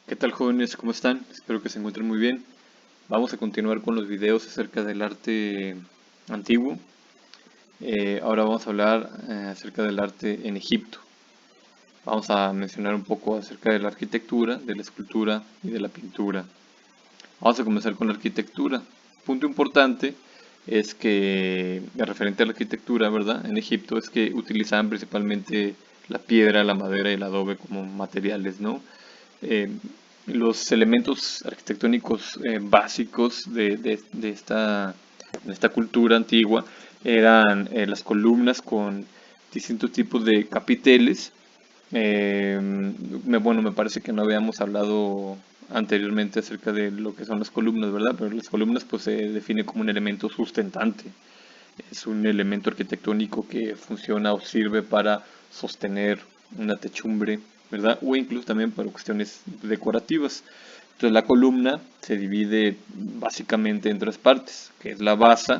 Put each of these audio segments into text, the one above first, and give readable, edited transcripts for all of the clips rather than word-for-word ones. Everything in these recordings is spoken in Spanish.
¿Qué tal, jóvenes? ¿Cómo están? Espero que se encuentren muy bien. Vamos a continuar con los videos acerca del arte antiguo. Ahora vamos a hablar acerca del arte en Egipto. Vamos a mencionar un poco acerca de la arquitectura, de la escultura y de la pintura. Vamos a comenzar con la arquitectura. Punto importante es que, referente a la arquitectura, ¿verdad? En Egipto es que utilizaban principalmente la piedra, la madera y el adobe como materiales, ¿no? Eh, los elementos arquitectónicos básicos de esta cultura antigua eran las columnas con distintos tipos de capiteles. Bueno, me parece que no habíamos hablado anteriormente acerca de lo que son las columnas, ¿verdad? Pero las columnas pues se define como un elemento sustentante. Es un elemento arquitectónico que funciona o sirve para sostener una techumbre, ¿verdad? O incluso también para cuestiones decorativas. Entonces la columna se divide básicamente en tres partes, que es la base,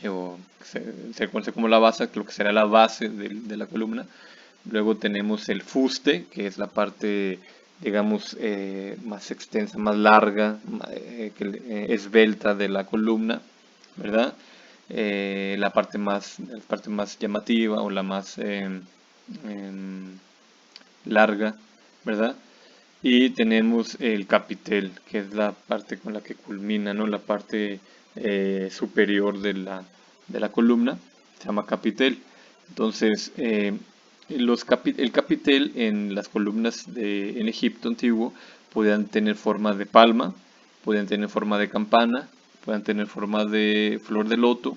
o se conoce como la base, lo que será la base de la columna. Luego tenemos el fuste, que es la parte, digamos, más extensa, más larga, esbelta de la columna, ¿verdad? La parte más llamativa o la más em, larga, ¿verdad? Y tenemos el capitel, que es la parte con la que culmina, ¿no? La parte superior de la columna, se llama capitel. Entonces, el capitel en las columnas en Egipto antiguo podían tener forma de palma, podían tener forma de campana, podían tener forma de flor de loto,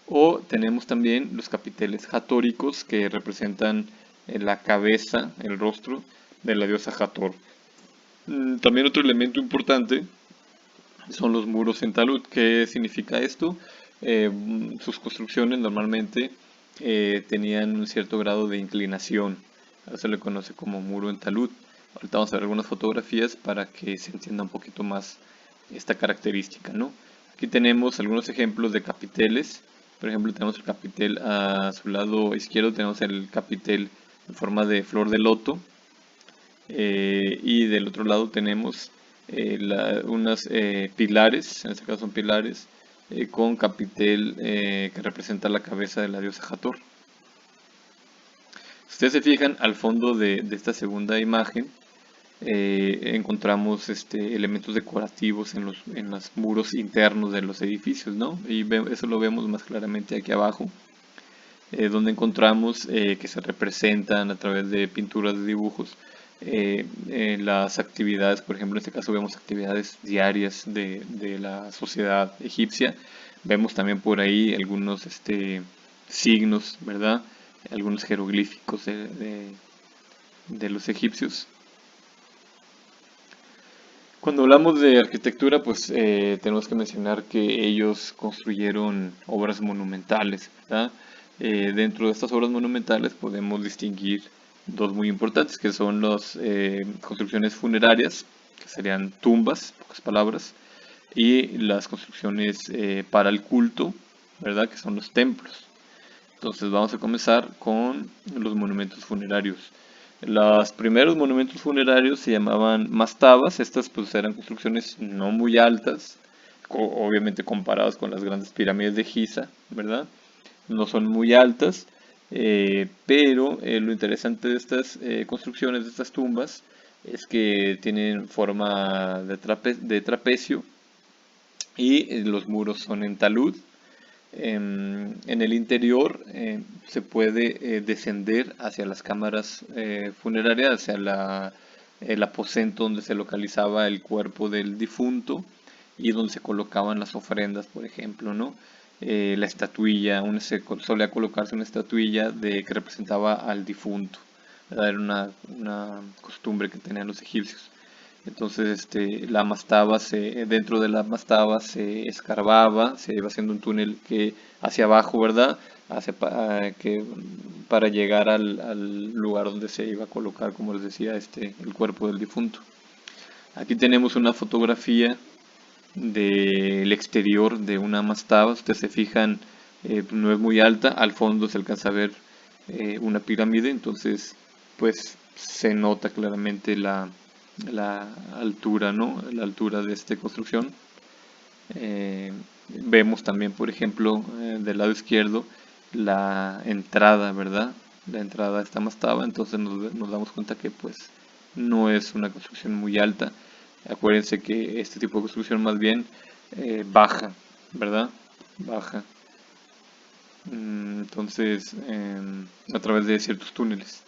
o tenemos también los capiteles hatóricos que representan la cabeza, el rostro de la diosa Hathor. También otro elemento importante son los muros en talud. ¿Qué significa esto? Sus construcciones normalmente tenían un cierto grado de inclinación. A eso se le conoce como muro en talud. Ahorita vamos a ver algunas fotografías para que se entienda un poquito más esta característica, ¿no? Aquí tenemos algunos ejemplos de capiteles. Por ejemplo, tenemos el capitel a su lado izquierdo, tenemos el capitel en forma de flor de loto. Y del otro lado tenemos unos pilares, en este caso son pilares, con capitel que representa la cabeza de la diosa Hathor. Si ustedes se fijan al fondo de esta segunda imagen, encontramos elementos decorativos en los muros internos de los edificios, ¿no? Y eso lo vemos más claramente aquí abajo, donde encontramos que se representan a través de pinturas de dibujos las actividades. Por ejemplo, en este caso vemos actividades diarias de la sociedad egipcia. Vemos también por ahí algunos signos, ¿verdad? Algunos jeroglíficos de los egipcios. Cuando hablamos de arquitectura, pues tenemos que mencionar que ellos construyeron obras monumentales, ¿verdad? Dentro de estas obras monumentales podemos distinguir dos muy importantes, que son las construcciones funerarias, que serían tumbas, pocas palabras, y las construcciones para el culto, ¿verdad? Que son los templos. Entonces vamos a comenzar con los monumentos funerarios. Los primeros monumentos funerarios se llamaban mastabas. Estas pues eran construcciones no muy altas, obviamente comparadas con las grandes pirámides de Giza, ¿verdad? No son muy altas, pero lo interesante de estas construcciones, de estas tumbas, es que tienen forma de trapecio y los muros son en talud. En el interior se puede descender hacia las cámaras funerarias, hacia el aposento donde se localizaba el cuerpo del difunto y donde se colocaban las ofrendas, por ejemplo, ¿no? La estatuilla, solía colocarse una estatuilla que representaba al difunto, ¿verdad? Era una costumbre que tenían los egipcios. Entonces, dentro de la mastaba se escarbaba, se iba haciendo un túnel que hacia abajo, ¿verdad? Para llegar al lugar donde se iba a colocar, como les decía, el cuerpo del difunto. Aquí tenemos una fotografía del exterior de una mastaba. Ustedes se fijan, no es muy alta, al fondo se alcanza a ver una pirámide, entonces, pues se nota claramente la altura, ¿no? La altura de esta construcción. Vemos también, por ejemplo, del lado izquierdo, la entrada, ¿verdad? La entrada de esta mastaba, entonces nos damos cuenta que pues no es una construcción muy alta. Acuérdense que este tipo de construcción más bien baja, ¿verdad? Baja. Entonces, a través de ciertos túneles,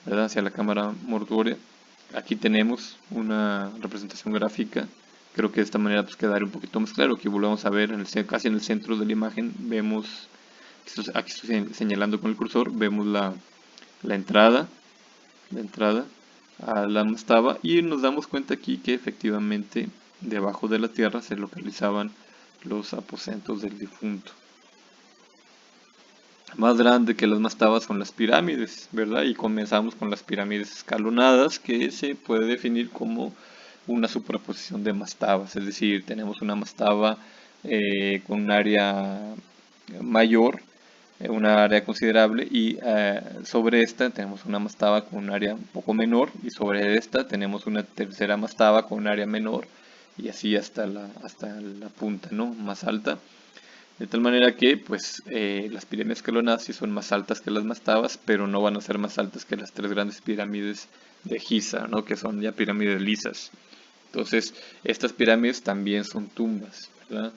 ¿verdad? Hacia la cámara mortuoria. Aquí tenemos una representación gráfica. Creo que de esta manera pues quedará un poquito más claro. Que volvamos a ver casi en el centro de la imagen. Vemos, aquí estoy señalando con el cursor, vemos la entrada, la entrada a la mastaba, y nos damos cuenta aquí que efectivamente debajo de la tierra se localizaban los aposentos del difunto. Más grande que las mastabas son las pirámides, ¿verdad? Y comenzamos con las pirámides escalonadas, que se puede definir como una superposición de mastabas, es decir, tenemos una mastaba con un área mayor, una área considerable, y sobre esta tenemos una mastaba con un área un poco menor, y sobre esta tenemos una tercera mastaba con un área menor, y así hasta la punta, ¿no? Más alta. De tal manera que, pues, las pirámides escalonadas sí son más altas que las mastabas, pero no van a ser más altas que las tres grandes pirámides de Giza, ¿no? Que son ya pirámides lisas. Entonces, estas pirámides también son tumbas, ¿verdad?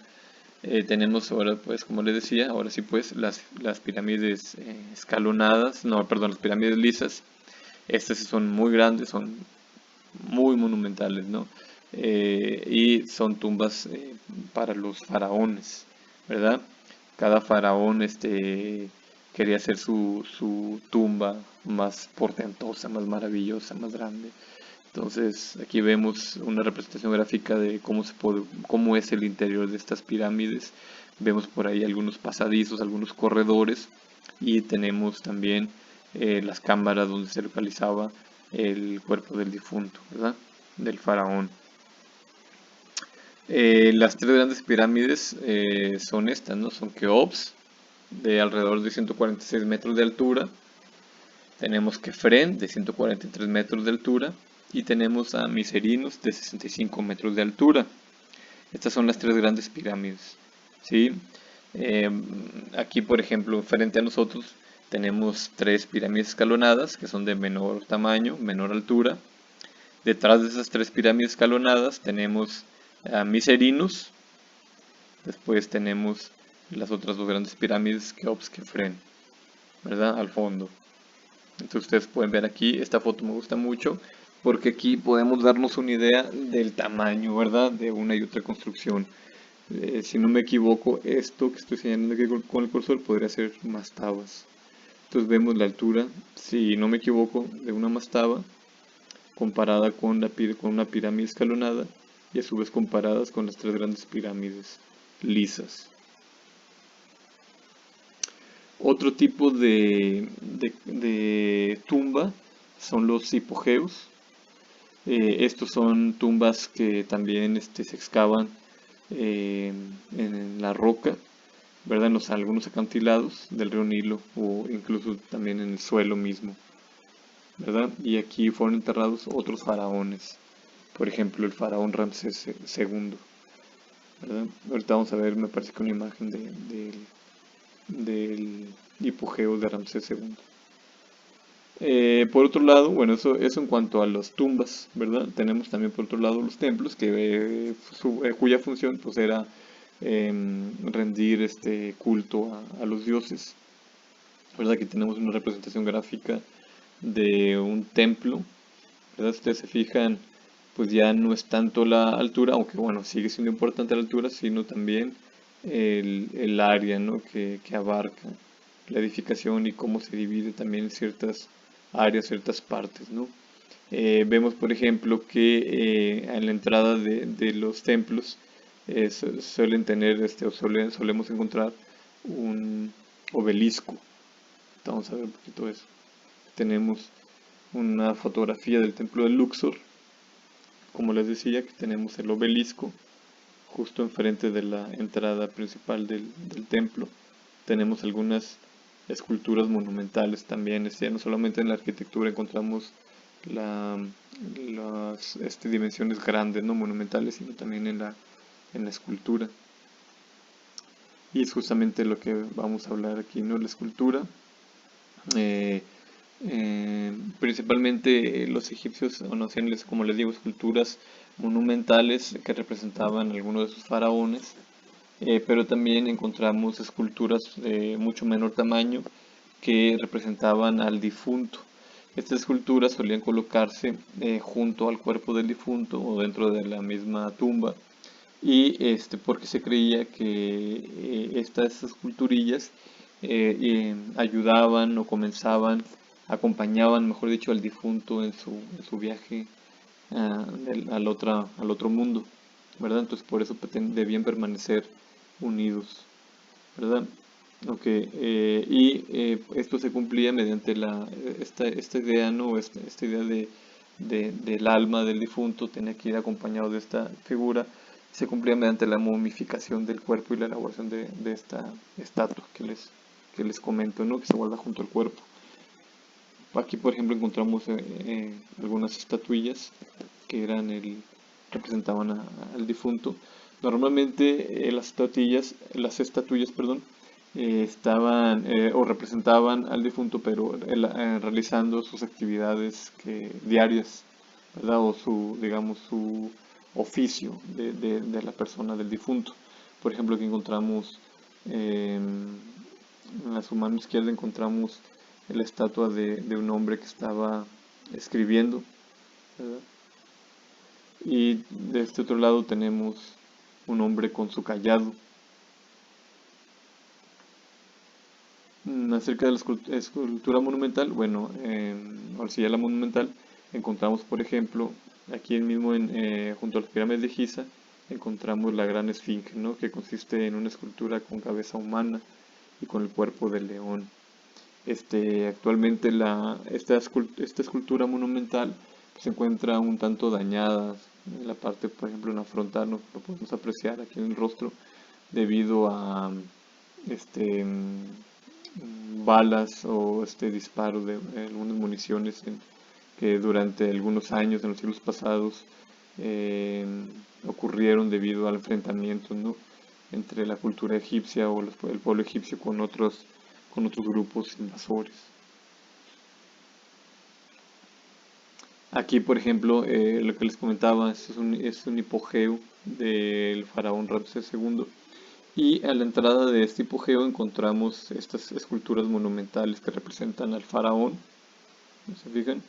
Tenemos ahora, pues, como les decía, ahora sí, pues, las pirámides escalonadas, no, perdón, las pirámides lisas. Estas sí son muy grandes, son muy monumentales, ¿no? Y son tumbas para los faraones, ¿verdad? Cada faraón quería hacer su tumba más portentosa, más maravillosa, más grande. Entonces aquí vemos una representación gráfica de cómo es el interior de estas pirámides. Vemos por ahí algunos pasadizos, algunos corredores, y tenemos también las cámaras donde se localizaba el cuerpo del difunto, ¿verdad? Del faraón. Las tres grandes pirámides son estas, ¿no? Son Keops, de alrededor de 146 metros de altura. Tenemos Kefren, de 143 metros de altura. Y tenemos a Miserinos, de 65 metros de altura. Estas son las tres grandes pirámides, ¿sí? Eh, Aquí, por ejemplo, frente a nosotros tenemos tres pirámides escalonadas, que son de menor tamaño, menor altura. Detrás de esas tres pirámides escalonadas tenemos a Miserinos. Después tenemos las otras dos grandes pirámides, Keops, Kefren, ¿verdad? Al fondo. Entonces ustedes pueden ver aquí, esta foto me gusta mucho porque aquí podemos darnos una idea del tamaño, ¿verdad? De una y otra construcción. Si no me equivoco, esto que estoy señalando aquí con el cursor podría ser mastabas. Entonces vemos la altura, si no me equivoco, de una mastaba comparada con una pirámide escalonada, y a su vez comparadas con las tres grandes pirámides lisas. Otro tipo de tumba son los hipogeos. Estos son tumbas que también se excavan en la roca, ¿verdad? En algunos acantilados del río Nilo, o incluso también en el suelo mismo, ¿verdad? Y aquí fueron enterrados otros faraones, por ejemplo el faraón Ramsés II, ¿verdad? Ahorita vamos a ver, me parece que una imagen del hipogeo de Ramsés II. Por otro lado, bueno, eso en cuanto a las tumbas, ¿verdad? Tenemos también por otro lado los templos, cuya función pues era rendir culto a los dioses, ¿verdad? Aquí tenemos una representación gráfica de un templo, ¿verdad? Si ustedes se fijan, pues ya no es tanto la altura, aunque bueno, sigue siendo importante la altura, sino también el área, ¿no? que abarca la edificación, y cómo se divide también en ciertas áreas, ciertas partes, ¿no? Vemos, por ejemplo, que en la entrada de los templos suelen tener, solemos encontrar un obelisco. Vamos a ver un poquito eso. Tenemos una fotografía del templo de Luxor. Como les decía, que tenemos el obelisco justo enfrente de la entrada principal del templo. Tenemos algunas esculturas monumentales también. No solamente en la arquitectura encontramos las dimensiones grandes, no monumentales, sino también en la escultura. Y es justamente lo que vamos a hablar aquí, ¿no? La escultura. Eh, Principalmente los egipcios conocían, como les digo, esculturas monumentales que representaban algunos de sus faraones, pero también encontramos esculturas de mucho menor tamaño que representaban al difunto. Estas esculturas solían colocarse junto al cuerpo del difunto o dentro de la misma tumba, y porque se creía que estas esculturillas ayudaban o acompañaban, mejor dicho, al difunto en su viaje al otro mundo, ¿verdad? Entonces por eso debían permanecer unidos, ¿verdad? Ok, esto se cumplía mediante esta idea, ¿no? Esta idea del alma del difunto tenía que ir acompañado de esta figura. Se cumplía mediante la momificación del cuerpo y la elaboración de esta estatua que les comento, ¿no? Que se guarda junto al cuerpo. Aquí, por ejemplo, encontramos algunas estatuillas que representaban al difunto. Normalmente las estatuillas, perdón, estaban o representaban al difunto, pero realizando sus actividades diarias, ¿verdad? O digamos, su oficio de la persona del difunto. Por ejemplo, aquí encontramos en su mano izquierda encontramos la estatua de un hombre que estaba escribiendo, ¿verdad? Y de este otro lado tenemos un hombre con su cayado. Acerca de la escultura monumental, bueno, ahora sí ya la monumental, encontramos, por ejemplo, aquí mismo junto a las pirámides de Giza, encontramos la gran esfinge, ¿no? Que consiste en una escultura con cabeza humana y con el cuerpo de león. Actualmente esta escultura monumental se encuentra un tanto dañada en la parte, por ejemplo, en la frontal, ¿no? Lo podemos apreciar aquí en el rostro debido a este, balas o disparos de algunas municiones que durante algunos años, en los siglos pasados, eh, ocurrieron debido al enfrentamiento, ¿no? Entre la cultura egipcia o el pueblo egipcio con otros grupos invasores. Aquí, por ejemplo, lo que les comentaba es un hipogeo del faraón Ramsés II. Y a la entrada de este hipogeo encontramos estas esculturas monumentales que representan al faraón, ¿no se fijan?